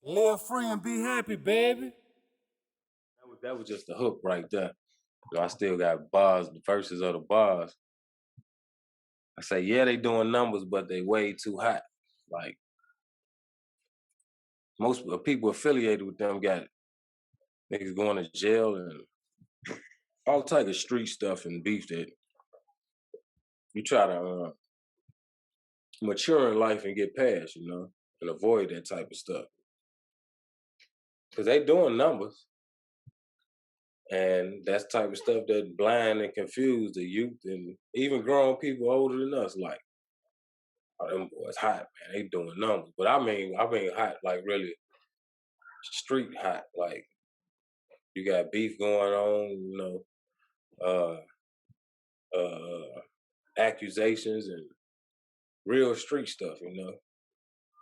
Live free and be happy, baby. That was just the hook right there. You know, I still got bars, the verses of the bars. I say, yeah, they doing numbers, but they way too hot. Like most people affiliated with them got niggas going to jail and all type of street stuff and beef that you try to mature in life and get past, you know, and avoid that type of stuff. Because they doing numbers. And that's the type of stuff that blind and confuse the youth and even grown people older than us. Like, oh, them boys hot, man. They doing numbers. But I mean hot, like really street hot. Like, you got beef going on, you know, accusations and real street stuff, you know.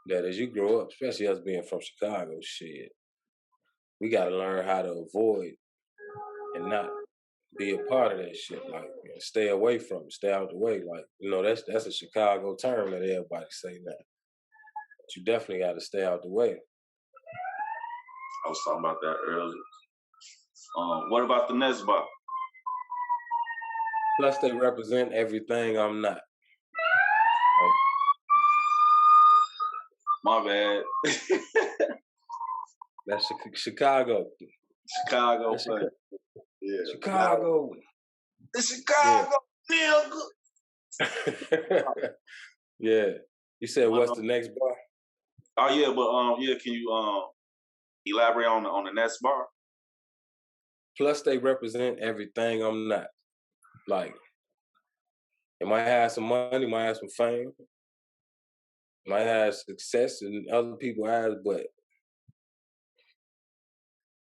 That as you grow up, especially us being from Chicago, shit, we got to learn how to avoid and not be a part of that shit. Like, you know, stay away from it, stay out the way. Like, you know, that's a Chicago term that everybody say now. But you definitely got to stay out the way. I was talking about that earlier. What about the next bar? Plus, they represent everything I'm not. My bad. That's Chicago. Chicago. That's yeah. Chicago. The Chicago feel good. Yeah. You said what's the next bar? Oh yeah, but yeah, can you elaborate on the next bar? Plus, they represent everything I'm not. Like, it might have some money, might have some fame, might have success in other people's eyes, but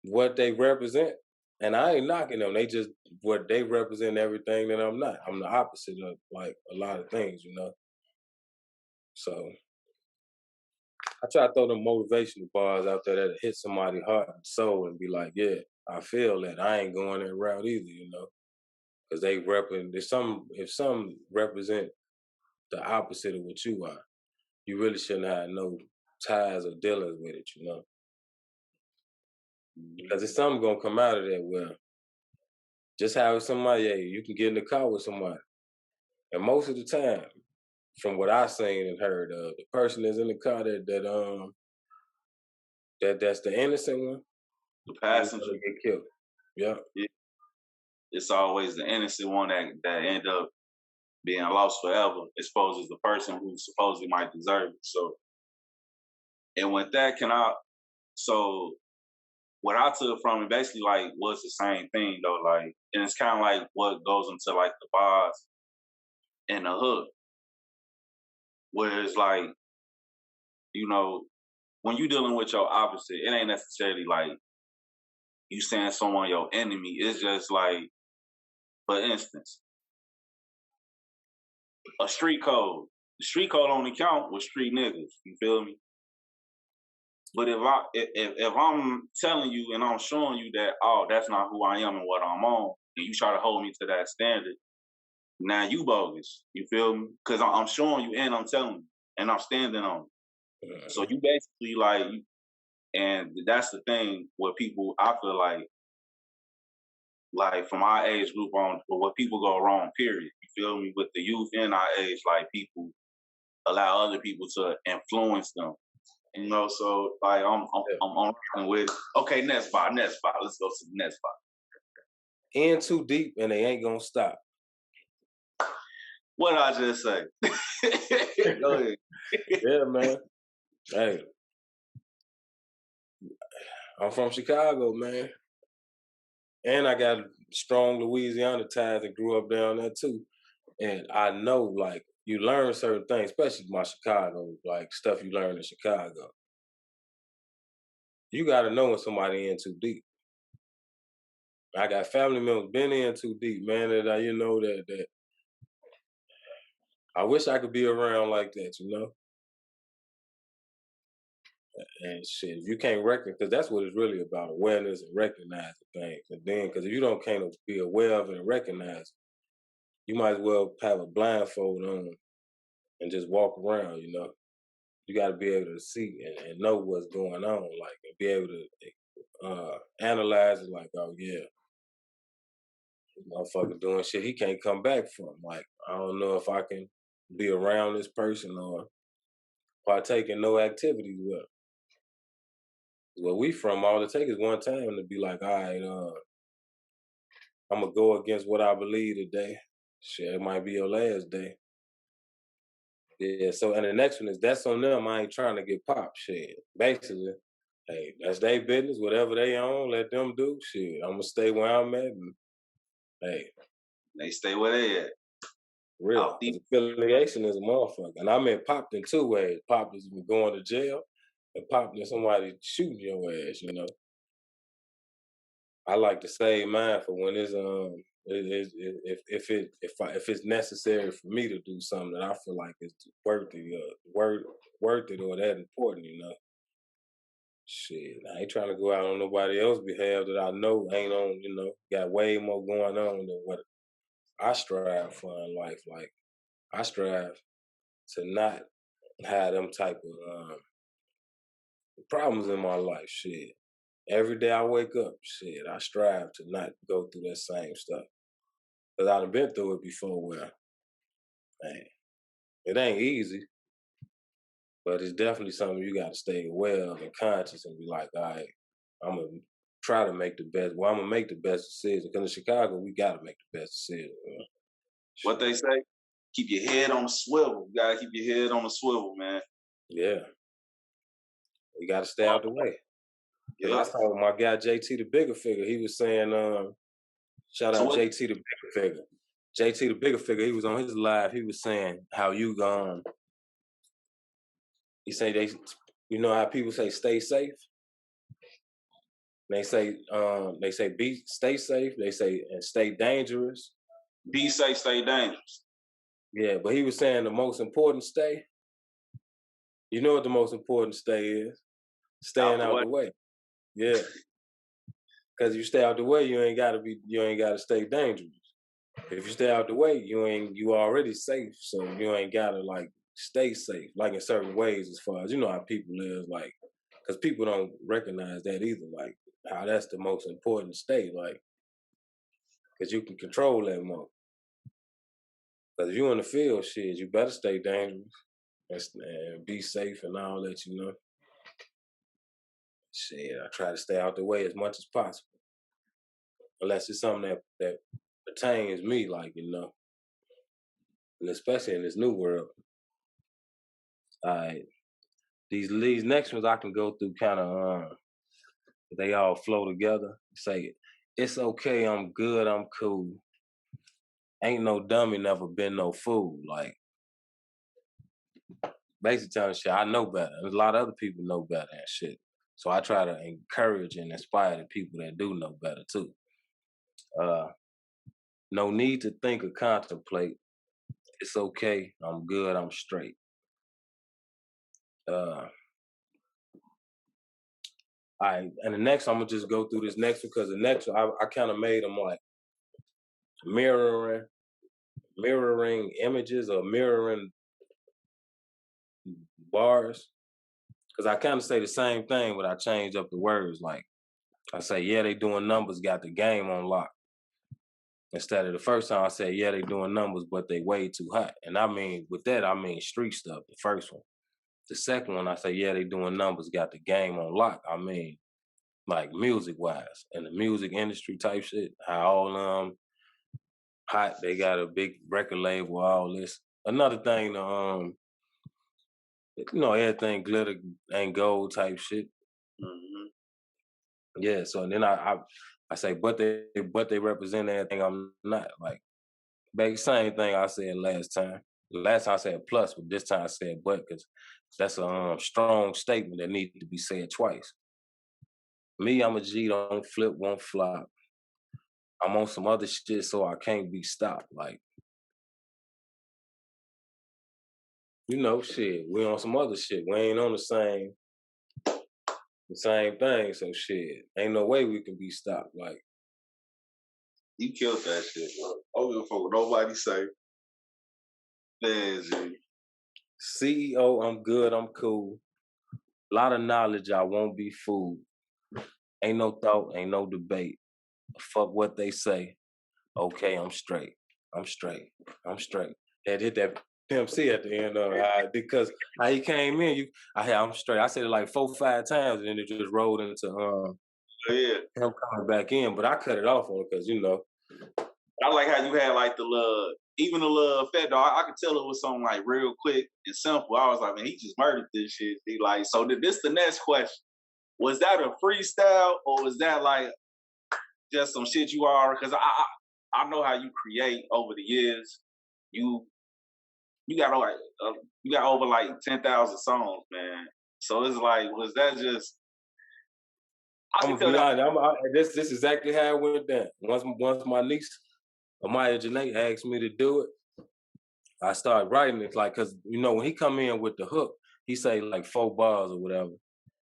what they represent, and I ain't knocking them, they just, what they represent everything that I'm not. I'm the opposite of, like, a lot of things, you know? So, I try to throw them motivational bars out there that hit somebody's heart and soul and be like, yeah, I feel that. I ain't going that route either, you know? Because they represent, if some represent the opposite of what you are, you really shouldn't have no ties or dealings with it, you know? Because there's something gonna come out of that where just having somebody, yeah, you can get in the car with somebody. And most of the time, from what I've seen and heard, the person that's in the car that's the innocent one, the passenger get killed. Yeah. It's always the innocent one that end up being lost forever, exposes the person who supposedly might deserve it. So, and with that, so what I took from it basically like was the same thing though, like, and it's kind of like what goes into like the bars and the hook, where it's like, you know, when you dealing with your opposite, it ain't necessarily like you saying someone your enemy. It's just like, for instance, a street code. The street code only count with street niggas. You feel me? But if I'm telling you and I'm showing you that, oh, that's not who I am and what I'm on, and you try to hold me to that standard, now you bogus. You feel me? Because I'm showing you and I'm telling you and I'm standing on it. Mm-hmm. So you basically like, and that's the thing where people, I feel like from our age group on, where people go wrong, period. You feel me? With the youth in our age, like people allow other people to influence them. You know, so like I'm working with, okay, next spot. Let's go to the next spot. In too deep and they ain't gonna stop. What did I just say? Go ahead. Yeah, man. Hey, I'm from Chicago, man. And I got strong Louisiana ties and grew up down there too. And I know, like, you learn certain things, especially my Chicago, like stuff you learn in Chicago. You got to know when somebody in too deep. I got family members been in too deep, man. That you know that I wish I could be around like that, you know. And shit, if you can't recognize, because that's what it's really about, awareness and recognizing things. And then, because if you can't be aware of it and recognize, you might as well have a blindfold on and just walk around, you know. you got to be able to see and know what's going on, like, and be able to analyze it. Like, oh yeah, this motherfucker doing shit he can't come back from. Like, I don't know if I can be around this person or partake in no activities with him. Where we from, all it takes is one time to be like, all right, I'm gonna go against what I believe today. Shit, it might be your last day. Yeah. So, and the next one is that's on them. I ain't trying to get popped. Shit. Basically, hey, that's their business. Whatever they own, let them do. Shit, I'm gonna stay where I'm at. And, hey, They stay where they at. real. Out deep. Because affiliation is a motherfucker. And I mean popped in two ways. Popped is going to jail, and popped is somebody shooting your ass. You know. I like to save mine for when it's if it's necessary for me to do something that I feel like is worth it, worth it or that important, you know. Shit, I ain't trying to go out on nobody else's behalf that I know ain't on, you know, got way more going on than what I strive for in life. Like I strive to not have them type of problems in my life. Shit, every day I wake up, shit, I strive to not go through that same stuff. Cause I've been through it before where, man, it ain't easy, but it's definitely something you gotta stay aware of and conscious and be like, all right, I'm gonna try to make the best, well, I'm gonna make the best decision. Cause in Chicago, we gotta make the best decision. You know? What they say? Keep your head on the swivel. You gotta keep your head on the swivel, man. Yeah, you gotta stay out the way. Cause I Yeah. saw my guy JT the Bigger Figure, he was saying, shout So out what? JT the Bigger Figure. JT the Bigger Figure, he was on his live, he was saying how you he say you know how people say stay safe? They say be stay safe. They say and stay dangerous. Be safe, stay dangerous. Yeah, but he was saying the most important stay. You know what the most important stay is? Out Staying the out way. the way. Yeah, because you stay out the way, you ain't gotta stay dangerous. If you stay out the way, you already safe, so you ain't gotta like stay safe. Like in certain ways, as far as you know how people live, like because people don't recognize that either. Like how that's the most important stay, like because you can control that more. Because if you in the field, shit, you better stay dangerous and be safe and all that, you know. Shit, I try to stay out the way as much as possible. Unless it's something that pertains me, like, you know. And especially in this new world. All right. These next ones I can go through kind of, they all flow together. Say, it's okay, I'm good, I'm cool. Ain't no dummy, never been no fool. Like, basically telling shit, I know better. There's a lot of other people know better and shit. So I try to encourage and inspire the people that do know better too. Uh, no need to think or contemplate. It's okay. I'm good. I'm straight. All right, and the next I'm gonna just go through this next one because the next one I kind of made them like mirroring images or mirroring bars because I kind of say the same thing, but I change up the words. Like I say, yeah, they doing numbers, got the game on lock. Instead of the first time I said, yeah, they doing numbers, but they way too hot. And I mean, with that, I mean street stuff, the first one. The second one, I say, yeah, they doing numbers, got the game on lock. I mean, like music wise and the music industry type shit, how all hot, they got a big record label, all this. Another thing, you know, everything glitter ain't gold type shit. Mm-hmm. Yeah, so then I say, but they represent everything I'm not. Like same thing I said last time. Last time I said plus, but this time I said but because that's a strong statement that needs to be said twice. Me, I'm a G, don't flip, won't flop. I'm on some other shit, so I can't be stopped. Like, you know, shit, we on some other shit. We ain't on the same thing. So shit, ain't no way we can be stopped. Like, You killed that shit, bro. I don't give a fuck what nobody say. Man, G. CEO, I'm good, I'm cool. Lot of knowledge, I won't be fooled. Ain't no thought, ain't no debate. Fuck what they say. Okay, I'm straight. I'm straight. I'm straight. Had hit that Pimp C at the end of it because how he came in, I'm straight. I said it like 4-5 times, and then it just rolled into Yeah. him coming back in. But I cut it off on it because I like how you had like the little, even the little effect. Though I could tell it was something like real quick and simple. I was like, man, he just murdered this shit. He like, so this the next question. Was that a freestyle or was that like just some shit you are? Because I know how you create over the years. You got like you got over like 10,000 songs, man. So it's like, was that just? I I'm can gonna tell be that. honest. This is exactly how it went down. Once my niece Amaya Janae asked me to do it, I started writing it like because when he come in with the hook, he say like 4 bars or whatever.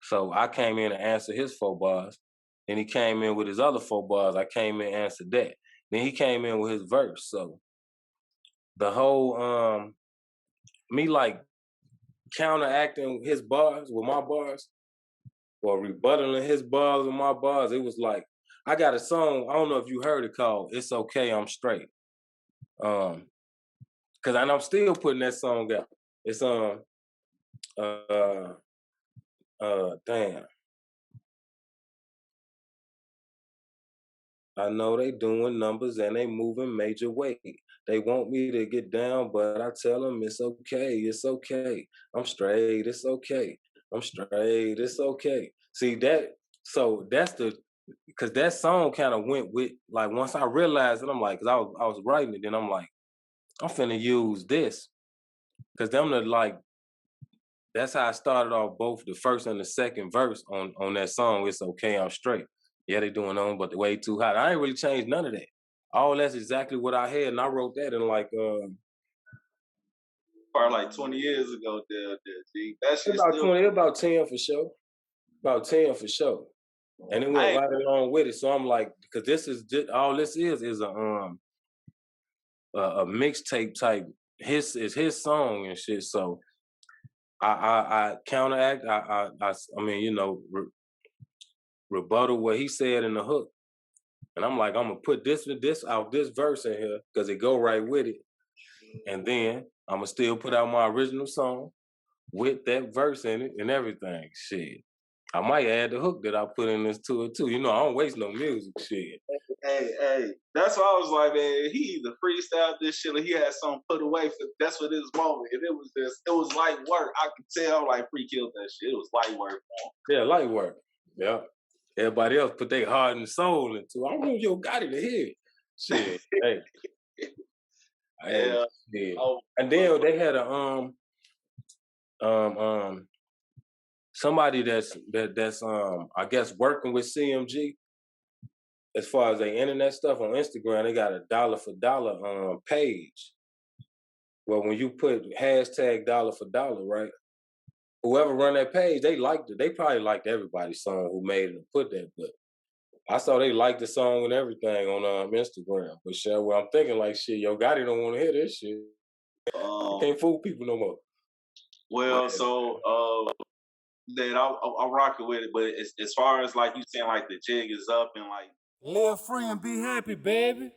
So I came in and answered his 4 bars. Then he came in with his other 4 bars. I came in and answered that. Then he came in with his verse. So the whole me like counteracting his bars with my bars or rebuttaling his bars with my bars, it was like I got a song, I don't know if you heard it called It's Okay, I'm Straight. Cause I'm still putting that song out. It's damn. I know they doing numbers and they moving major weight. They want me to get down, but I tell them it's okay, it's okay. I'm straight, it's okay. I'm straight, it's okay. See that? So that's because that song kind of went with like once I realized it, I'm like, cause I was writing it, then I'm like, I'm finna use this, cause them the like that's how I started off both the first and the second verse on that song. It's okay, I'm straight. Yeah, they doing on, but the way too hot. I ain't really changed none of that. All that's exactly what I had, and I wrote that in like Probably like 20 years ago, that shit about still. 20, about 10 for sure, about 10 for sure, and it I went ain't right along with it. So I'm like, because this is just, all this is a mixtape type. His song and shit. So I counteract. I mean rebuttal what he said in the hook. And I'm like, I'm gonna put this out this verse in here because it go right with it. And then I'm gonna still put out my original song with that verse in it and everything. Shit. I might add the hook that I put in this to it too. I don't waste no music. Shit. hey, that's why I was like, man, he either freestyled this shit or he had something put away for that's for this moment. And it was light work. I could tell like Free killed that shit. It was light work for him. Yeah, light work. Yeah. Everybody else put their heart and soul into it. I want Yo Gotti to hear it. Shit. Hey. Hey, Yeah. shit. Oh, And then they had a somebody that's I guess working with CMG as far as their internet stuff on Instagram. They got a dollar for dollar page. Well, when you put hashtag dollar for dollar, right? Whoever run that page, they liked it. They probably liked everybody's song who made it and put that, but I saw they liked the song and everything on Instagram. But shit, well, I'm thinking like shit, Yo Gotti don't want to hear this shit. You can't fool people no more. well, But, so then I'll rock it with it. But as far as like you saying like the jig is up and like Live free and be happy, baby.